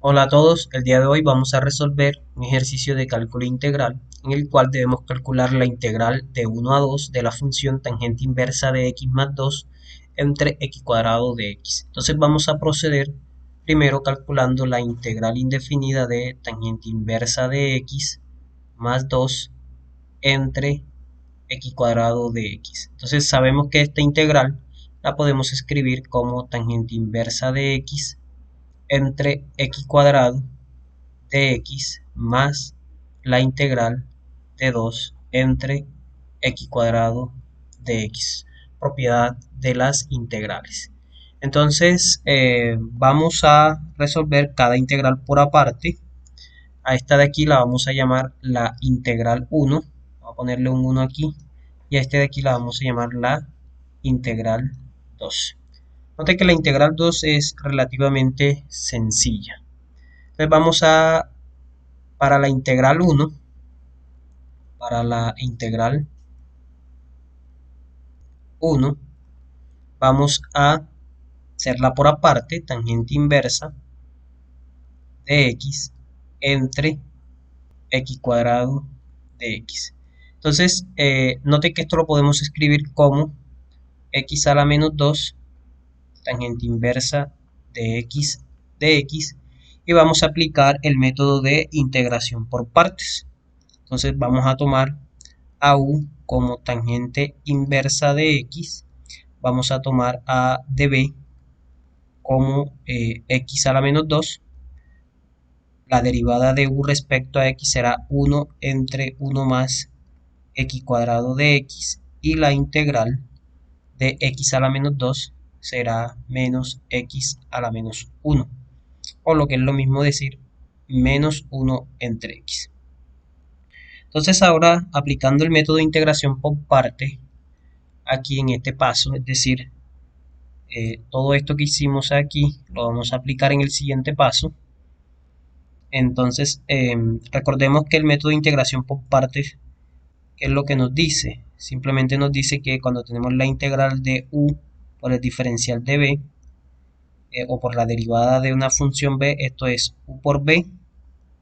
Hola a todos, el día de hoy vamos a resolver un ejercicio de cálculo integral en el cual debemos calcular la integral de 1 a 2 de la función tangente inversa de x más 2 entre x cuadrado de x. Entonces vamos a proceder primero calculando la integral indefinida de tangente inversa de x más 2 entre x cuadrado de x. Entonces sabemos que esta integral la podemos escribir como tangente inversa de x entre x cuadrado de x más la integral de 2 entre x cuadrado de x, propiedad de las integrales. Entonces vamos a resolver cada integral por aparte. A esta de aquí la vamos a llamar la integral 1, vamos a ponerle un 1 aquí, y a este de aquí la vamos a llamar la integral 2. Note que la integral 2 es relativamente sencilla. Entonces vamos a, para la integral 1, para la integral 1, vamos a hacerla por aparte, tangente inversa de x entre x cuadrado de x. Entonces, note que esto lo podemos escribir como x a la menos 2, tangente inversa de x, y vamos a aplicar el método de integración por partes. Entonces vamos a tomar a u como tangente inversa de x, vamos a tomar a de b como x a la menos 2, la derivada de u respecto a x será 1 entre 1 más x cuadrado de x, y la integral de x a la menos 2 será menos x a la menos 1, o lo que es lo mismo decir menos 1 entre x. Entonces ahora, aplicando el método de integración por parte aquí en este paso, es decir, todo esto que hicimos aquí lo vamos a aplicar en el siguiente paso. Entonces recordemos que el método de integración por partes, ¿qué es lo que nos dice? Simplemente nos dice que cuando tenemos la integral de u por el diferencial de b, o por la derivada de una función b, esto es u por b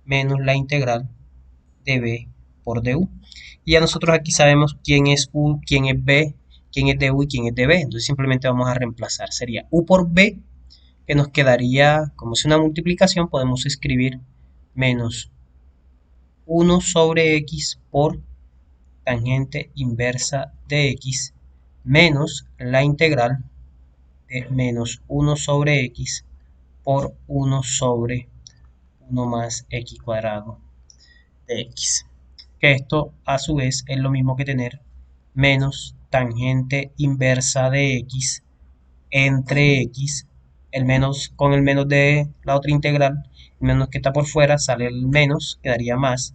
menos la integral de b por du. Y ya nosotros aquí sabemos quién es u, quién es b, quién es du y quién es db. Entonces simplemente vamos a reemplazar. Sería u por b, que nos quedaría, como es una multiplicación, podemos escribir menos 1 sobre x por tangente inversa de x menos la integral de menos 1 sobre x por 1 sobre 1 más x cuadrado de x. Que esto a su vez es lo mismo que tener menos tangente inversa de x entre x, el menos con el menos de la otra integral, el menos que está por fuera, sale el menos, quedaría más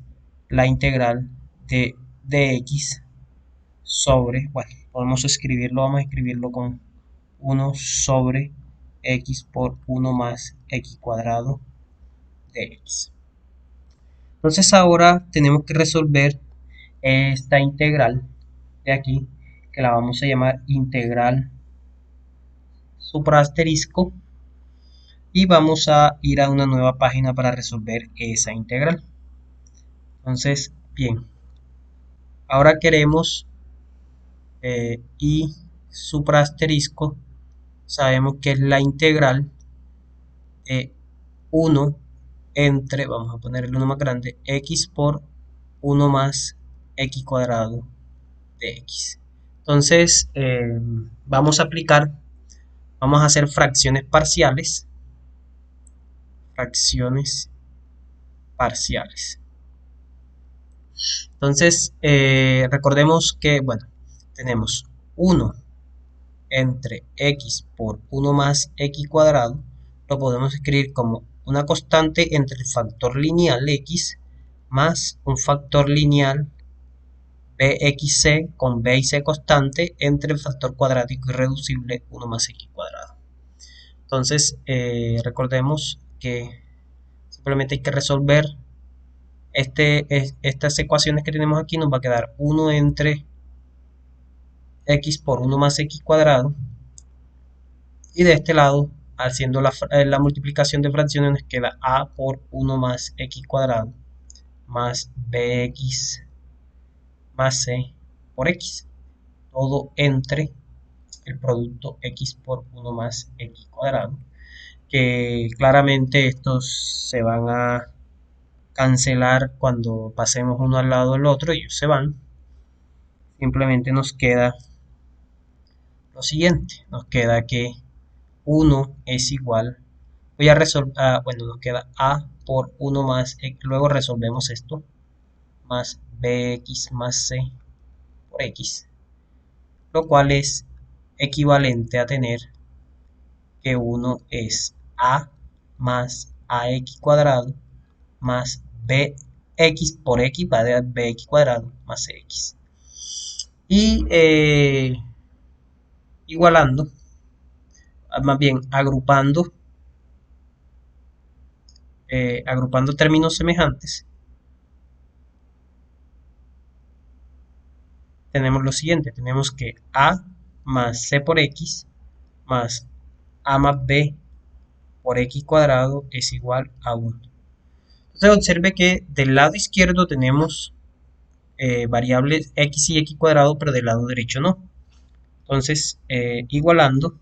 la integral de dx sobre, bueno, podemos escribirlo, vamos a escribirlo con 1 sobre x por 1 más x cuadrado de x. Entonces ahora tenemos que resolver esta integral de aquí, que la vamos a llamar integral supraasterisco, y vamos a ir a una nueva página para resolver esa integral. Entonces, bien, ahora queremos y supraasterisco, sabemos que es la integral de 1 entre, vamos a poner el 1 más grande, x por 1 más x cuadrado de x. Entonces, vamos a aplicar, vamos a hacer fracciones parciales. Fracciones parciales. Entonces, recordemos que, bueno, tenemos 1 entre x por 1 más x cuadrado, lo podemos escribir como una constante entre el factor lineal x más un factor lineal bxc con b y c constante entre el factor cuadrático irreducible 1 más x cuadrado. Entonces, recordemos que simplemente hay que resolver estas ecuaciones que tenemos aquí. Nos va a quedar 1 entre x por 1 más x cuadrado, y de este lado haciendo la multiplicación de fracciones nos queda a por 1 más x cuadrado más bx más c por x, todo entre el producto x por 1 más x cuadrado, que claramente estos se van a cancelar cuando pasemos uno al lado del otro, ellos se van. Simplemente nos queda lo siguiente, nos queda que 1 es igual, voy a resolver, bueno, nos queda a por 1 más x, luego resolvemos esto, más bx más c por x, lo cual es equivalente a tener que 1 es a más ax cuadrado más bx por x va a dar bx cuadrado más x. Y igualando, más bien agrupando términos semejantes, tenemos lo siguiente, tenemos que a más c por x más a más b por x cuadrado es igual a 1. Entonces observe que del lado izquierdo tenemos variables x y x cuadrado, pero del lado derecho no. Entonces, igualando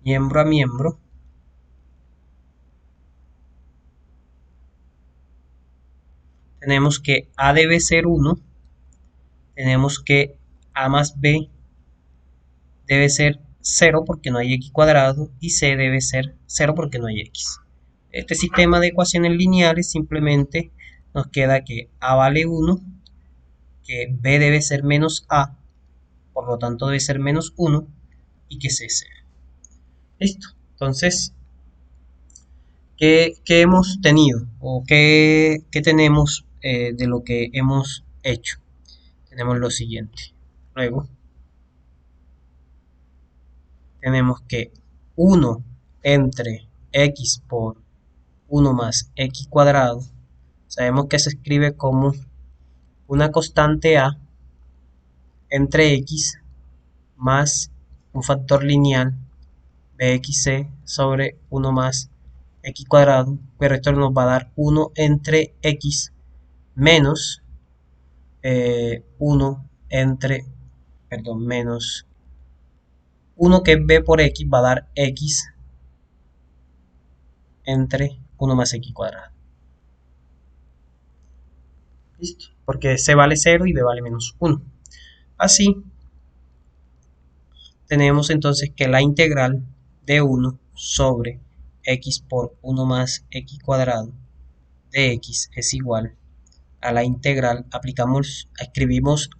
miembro a miembro, tenemos que a debe ser 1, tenemos que a más b debe ser 0 porque no hay x cuadrado y c debe ser 0 porque no hay x. Este sistema de ecuaciones lineales simplemente nos queda que a vale 1, que b debe ser menos a, por lo tanto debe ser menos 1 y que c es 0. Listo. Entonces, ¿qué hemos tenido? ¿O qué tenemos de lo que hemos hecho? Tenemos lo siguiente. Luego, tenemos que 1 entre x por 1 más x cuadrado, sabemos que se escribe como una constante a entre x más un factor lineal bxc sobre 1 más x cuadrado, pero esto nos va a dar 1 entre x menos 1 entre, perdón, menos 1 que es b por x va a dar x entre 1 más x cuadrado. Listo, porque c vale 0 y b vale menos 1. Así, tenemos entonces que la integral de 1 sobre x por 1 más x cuadrado de x es igual a la integral, escribimos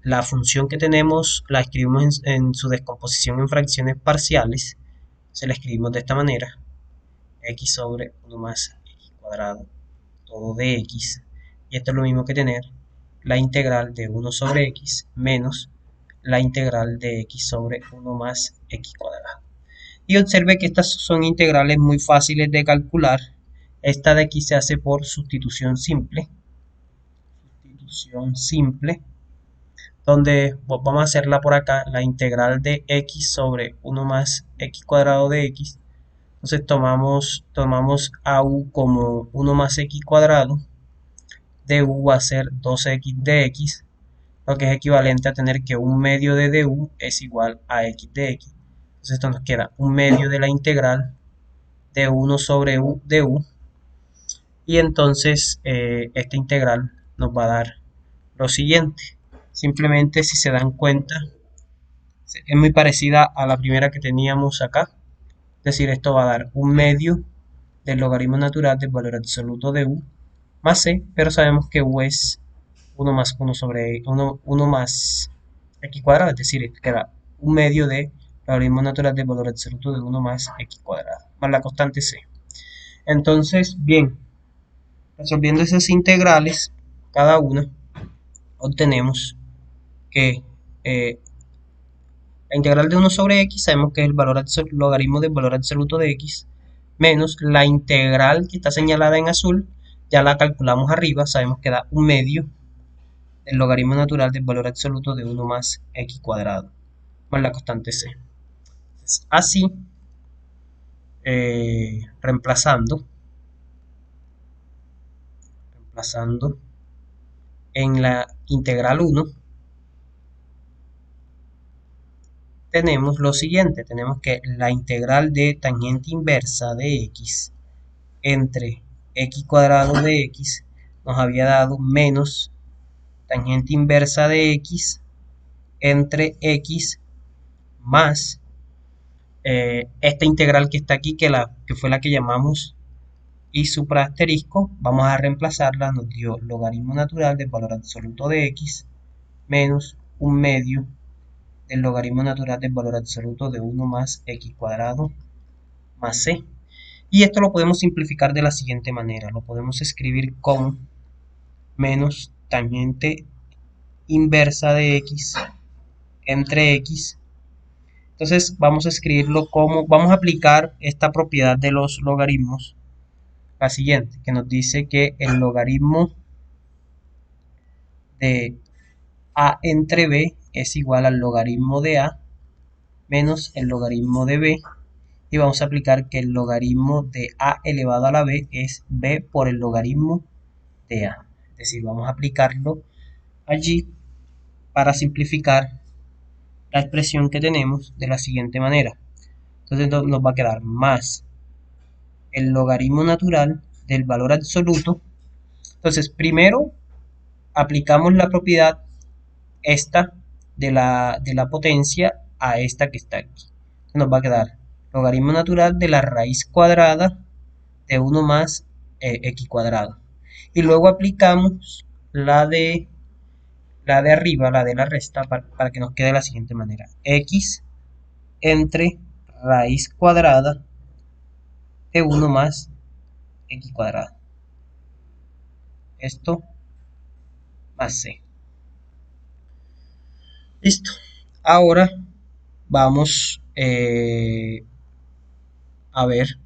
la función que tenemos, la escribimos en su descomposición en fracciones parciales, se la escribimos de esta manera, x sobre 1 más x cuadrado, todo de x, y esto es lo mismo que tener la integral de 1 sobre x menos la integral de x sobre 1 más x cuadrado. Y observe que estas son integrales muy fáciles de calcular. Esta de aquí se hace por sustitución simple. Sustitución simple. Donde vamos a hacerla por acá, la integral de x sobre 1 más x cuadrado de x. Entonces tomamos a u como 1 más x cuadrado. De u va a ser 2x de x, lo que es equivalente a tener que un medio de du es igual a x de x. Entonces esto nos queda un medio de la integral de 1 sobre u de u. Y entonces esta integral nos va a dar lo siguiente. Simplemente, si se dan cuenta, es muy parecida a la primera que teníamos acá. Es decir, esto va a dar un medio del logaritmo natural del valor absoluto de u más c, pero sabemos que u es 1 más 1 sobre 1 más x cuadrado, es decir, queda un medio de logaritmo natural del valor absoluto de 1 más x cuadrado, más la constante c. Entonces, bien, resolviendo esas integrales, cada una, obtenemos que la integral de 1 sobre x, sabemos que es el logaritmo del valor absoluto de x, menos la integral que está señalada en azul, ya la calculamos arriba, sabemos que da un medio del logaritmo natural del valor absoluto de 1 más x cuadrado. más la constante c. Entonces, así, reemplazando en la integral 1, tenemos lo siguiente, tenemos que la integral de tangente inversa de x entre x cuadrado de x nos había dado menos tangente inversa de x entre x más esta integral que está aquí, que fue la que llamamos y supra asterisco, vamos a reemplazarla, nos dio logaritmo natural del valor absoluto de x menos un medio del logaritmo natural del valor absoluto de 1 más x cuadrado más c. Y esto lo podemos simplificar de la siguiente manera, lo podemos escribir como menos tangente inversa de x entre x. Entonces vamos a escribirlo como, vamos a aplicar esta propiedad de los logaritmos, la siguiente, que nos dice que el logaritmo de a entre b es igual al logaritmo de a menos el logaritmo de b, y vamos a aplicar que el logaritmo de a elevado a la b es b por el logaritmo de a. Es decir, vamos a aplicarlo allí para simplificar la expresión que tenemos de la siguiente manera. Entonces nos va a quedar más el logaritmo natural del valor absoluto. Entonces, primero aplicamos la propiedad esta de la potencia a esta que está aquí. Nos va a quedar logaritmo natural de la raíz cuadrada de 1 más x cuadrado. Y luego aplicamos la de arriba, la de la resta, para que nos quede de la siguiente manera. X entre raíz cuadrada de 1 más x cuadrado. Esto más c. Listo. Ahora vamos a ver.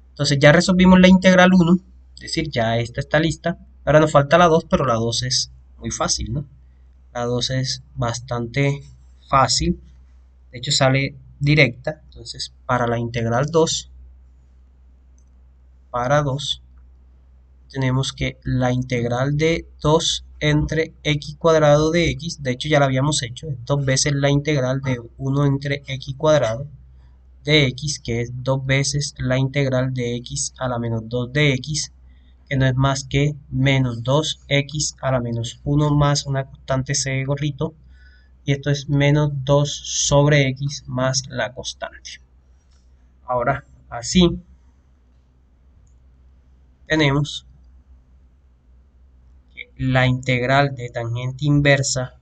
Entonces ya resolvimos la integral 1, es decir, ya esta está lista. Ahora nos falta la 2, pero la 2 es muy fácil, ¿no? La 2 es bastante fácil. De hecho sale directa. Entonces para la integral 2, tenemos que la integral de 2 entre x cuadrado de x, de hecho ya la habíamos hecho, es 2 veces la integral de 1 entre x cuadrado de x, que es 2 veces la integral de x a la menos 2 de x, que no es más que menos 2x a la menos 1 más una constante c de gorrito, y esto es menos 2 sobre x más la constante. Ahora, así tenemos que la integral de tangente inversa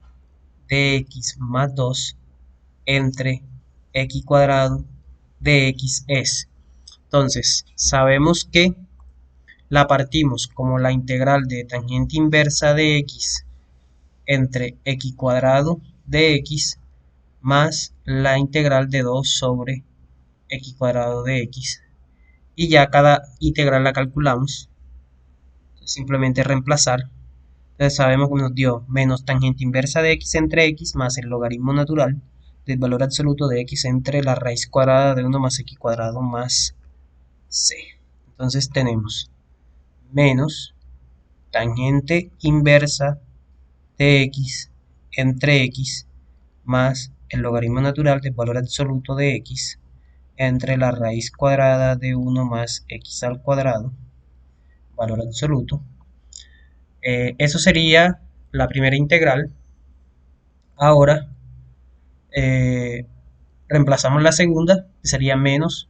de x más 2 entre x cuadrado de x es. Entonces, sabemos que la partimos como la integral de tangente inversa de x entre x cuadrado de x más la integral de 2 sobre x cuadrado de x. Y ya cada integral la calculamos. Entonces, simplemente reemplazar. Entonces sabemos que nos dio menos tangente inversa de x entre x más el logaritmo natural del valor absoluto de x entre la raíz cuadrada de 1 más x cuadrado más c. Entonces tenemos menos tangente inversa de x entre x más el logaritmo natural del valor absoluto de x entre la raíz cuadrada de 1 más x al cuadrado, valor absoluto. Eso sería la primera integral. Ahora reemplazamos la segunda, que sería menos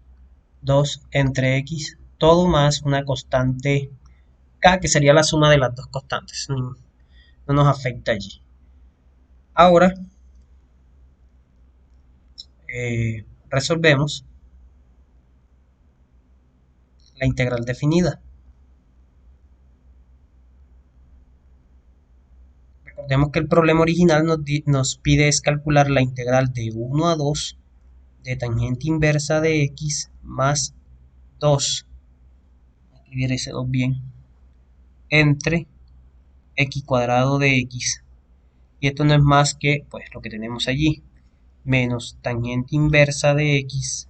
2 entre x, todo más una constante k, que sería la suma de las dos constantes. No nos afecta allí. Ahora resolvemos la integral definida. Recordemos que el problema original nos pide es calcular la integral de 1 a 2 de tangente inversa de x más 2, escribir ese 2 bien, entre x cuadrado de x. Y esto no es más que pues lo que tenemos allí, menos tangente inversa de x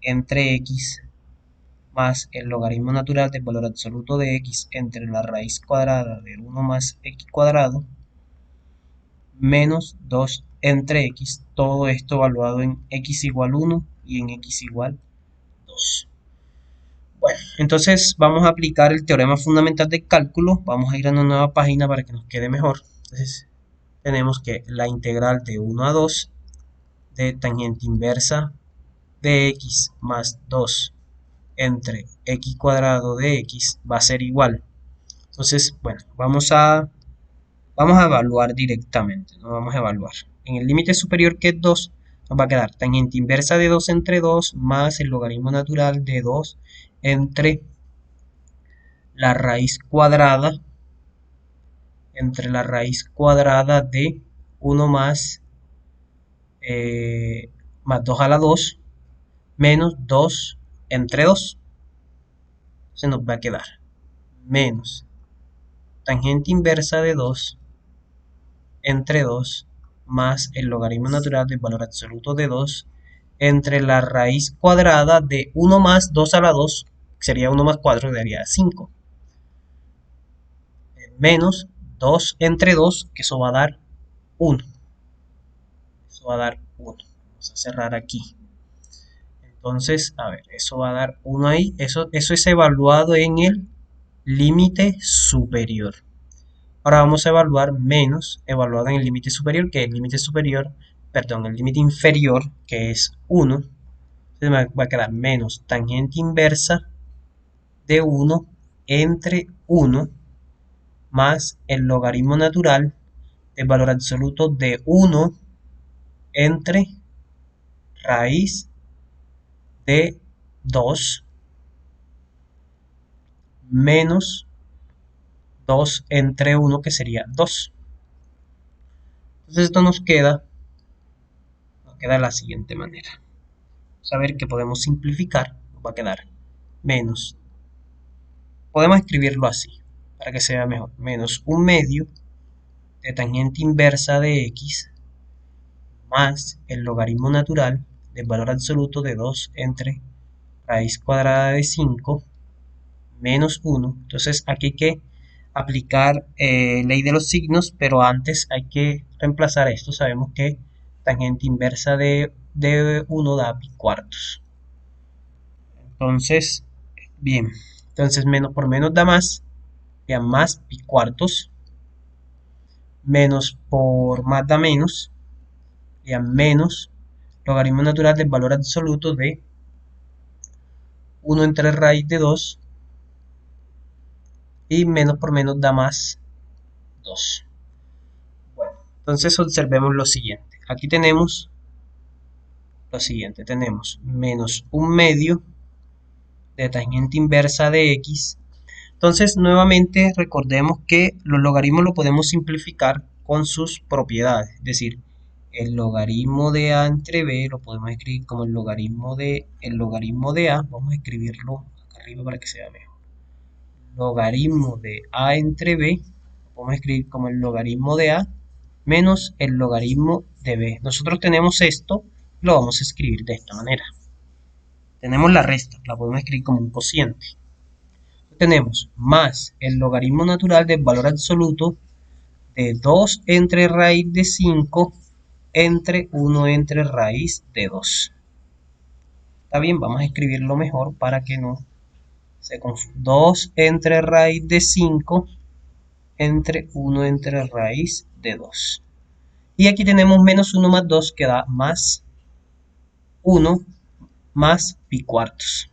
entre x más el logaritmo natural del valor absoluto de x entre la raíz cuadrada de 1 más x cuadrado menos 2 entre x, todo esto evaluado en x igual 1 y en x igual 2. Bueno, entonces vamos a aplicar el teorema fundamental del cálculo. Vamos a ir a una nueva página para que nos quede mejor. Entonces tenemos que la integral de 1 a 2 de tangente inversa de x más 2 entre x cuadrado de x va a ser igual. Entonces, bueno, vamos a evaluar directamente, ¿no? Vamos a evaluar. En el límite superior, que es 2, nos va a quedar tangente inversa de 2 entre 2 más el logaritmo natural de 2 entre la raíz cuadrada de 1 más 2 a la 2 menos 2 entre 2. Se nos va a quedar menos tangente inversa de 2 entre 2 más el logaritmo natural del valor absoluto de 2 entre la raíz cuadrada de 1 más 2 a la 2, sería 1 más 4, daría 5. Menos 2 entre 2, que eso va a dar 1. Eso va a dar 1. Vamos a cerrar aquí. Entonces, a ver, eso va a dar 1 ahí. Eso es evaluado en el límite superior. Ahora vamos a evaluar menos, evaluado en el límite superior, que es el límite superior, perdón, el límite inferior, que es 1. Entonces me va a quedar menos tangente inversa de 1 entre 1 más el logaritmo natural del valor absoluto de 1 entre raíz de 2 menos 2 entre 1, que sería 2. Entonces esto nos queda de la siguiente manera. Vamos a ver que podemos simplificar. Nos va a quedar menos, podemos escribirlo así para que sea mejor, menos 1 medio de tangente inversa de x más el logaritmo natural del valor absoluto de 2 entre raíz cuadrada de 5 menos 1. Entonces aquí hay que aplicar ley de los signos, pero antes hay que reemplazar esto. Sabemos que tangente inversa de 1 da pi cuartos. Entonces, bien, entonces menos por menos da más, ya más pi cuartos, menos por más da menos, ya menos logaritmo natural del valor absoluto de 1 entre raíz de 2, y menos por menos da más 2. Bueno, entonces observemos lo siguiente. Aquí tenemos lo siguiente, tenemos menos 1 medio de tangente inversa de x. Entonces, nuevamente recordemos que los logaritmos lo podemos simplificar con sus propiedades. Es decir, el logaritmo de a entre b lo podemos escribir como el logaritmo de a. Vamos a escribirlo acá arriba para que sea mejor. Logaritmo de a entre b lo podemos escribir como el logaritmo de a menos el logaritmo de b. Nosotros tenemos esto y lo vamos a escribir de esta manera. Tenemos la resta, la podemos escribir como un cociente. Tenemos más el logaritmo natural del valor absoluto de 2 entre raíz de 5 entre 1 entre raíz de 2. Está bien, vamos a escribirlo mejor para que no se confunda. 2 entre raíz de 5 entre 1 entre raíz de 2. Y aquí tenemos menos 1 más 2, que da más 1 más pi cuartos.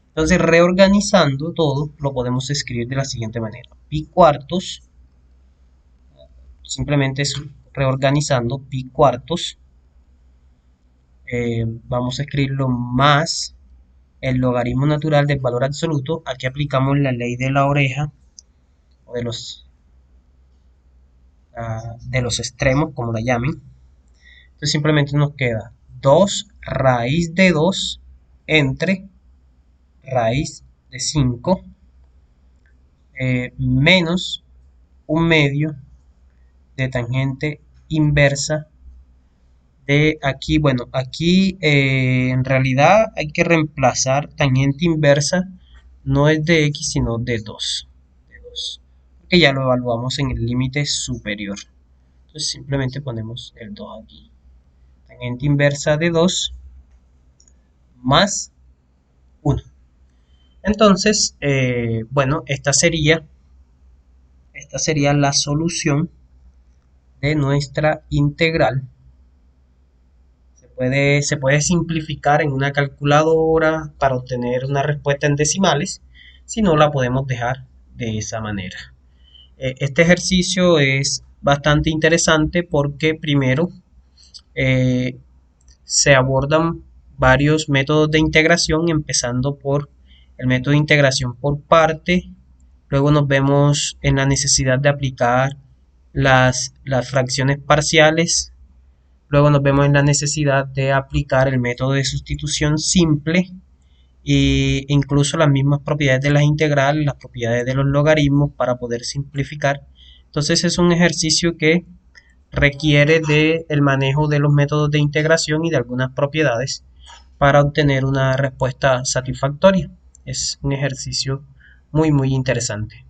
Entonces, reorganizando todo, lo podemos escribir de la siguiente manera. Pi cuartos, simplemente es reorganizando pi cuartos. Vamos a escribirlo más el logaritmo natural del valor absoluto. Aquí aplicamos la ley de la oreja, o de los extremos, como la llamen. Entonces simplemente nos queda 2 raíz de 2 entre raíz de 5 menos 1 medio de tangente inversa de aquí, bueno, aquí en realidad hay que reemplazar tangente inversa, no es de x sino de 2, porque ya lo evaluamos en el límite superior. Entonces simplemente ponemos el 2 aquí. Tangente inversa de 2 más 1. Entonces, bueno, esta sería la solución de nuestra integral. Se puede simplificar en una calculadora para obtener una respuesta en decimales, si no la podemos dejar de esa manera. Este ejercicio es bastante interesante porque primero se abordan varios métodos de integración, empezando por el método de integración por parte. Luego nos vemos en la necesidad de aplicar las fracciones parciales. Luego nos vemos en la necesidad de aplicar el método de sustitución simple e incluso las mismas propiedades de las integrales, las propiedades de los logaritmos para poder simplificar. Entonces es un ejercicio que requiere del manejo de los métodos de integración y de algunas propiedades para obtener una respuesta satisfactoria. Es un ejercicio muy interesante.